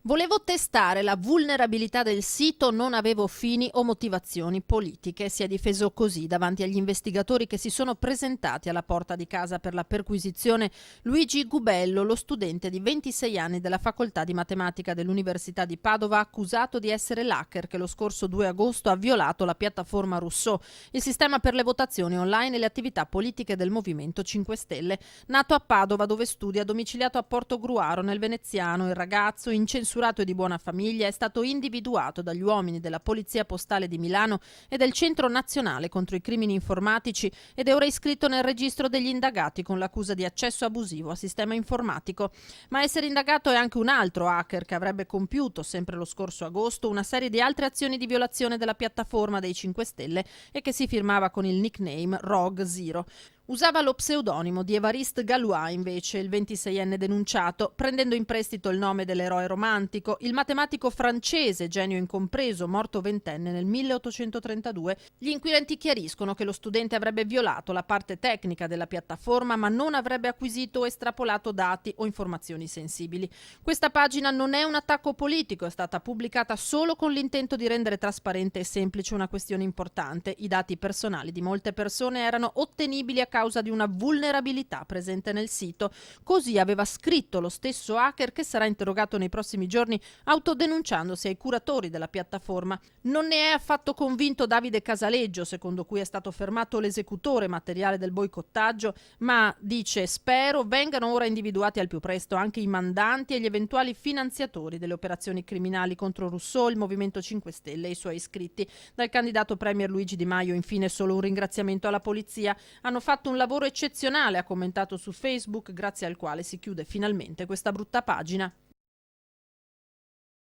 Volevo testare la vulnerabilità del sito, non avevo fini o motivazioni politiche. Si è difeso così davanti agli investigatori che si sono presentati alla porta di casa per la perquisizione Luigi Gubello, lo studente di 26 anni della facoltà di matematica dell'Università di Padova, accusato di essere l'hacker che lo scorso 2 agosto ha violato la piattaforma Rousseau, il sistema per le votazioni online e le attività politiche del Movimento 5 Stelle. Nato a Padova, dove studia, domiciliato a Portogruaro nel Veneziano, il ragazzo, incensurato e di buona famiglia, è stato individuato dagli uomini della Polizia Postale di Milano e del Centro Nazionale contro i Crimini Informatici ed è ora iscritto nel registro degli indagati con l'accusa di accesso abusivo a sistema informatico. Ma essere indagato è anche un altro hacker che avrebbe compiuto, sempre lo scorso agosto, una serie di altre azioni di violazione della piattaforma dei 5 Stelle e che si firmava con il nickname Rogue Zero. Usava lo pseudonimo di Évariste Galois, invece, il 26enne denunciato, prendendo in prestito il nome dell'eroe romantico, il matematico francese, genio incompreso, morto ventenne nel 1832. Gli inquirenti chiariscono che lo studente avrebbe violato la parte tecnica della piattaforma, ma non avrebbe acquisito o estrapolato dati o informazioni sensibili. Questa pagina non è un attacco politico, è stata pubblicata solo con l'intento di rendere trasparente e semplice una questione importante. I dati personali di molte persone erano ottenibili a causa di una vulnerabilità presente nel sito. Così aveva scritto lo stesso hacker, che sarà interrogato nei prossimi giorni autodenunciandosi ai curatori della piattaforma. Non ne è affatto convinto Davide Casaleggio, secondo cui è stato fermato l'esecutore materiale del boicottaggio, ma dice: spero vengano ora individuati al più presto anche i mandanti e gli eventuali finanziatori delle operazioni criminali contro Rousseau, il Movimento 5 Stelle e i suoi iscritti. Dal candidato premier Luigi Di Maio infine solo un ringraziamento alla polizia. Hanno fatto un lavoro eccezionale, ha commentato su Facebook, grazie al quale si chiude finalmente questa brutta pagina.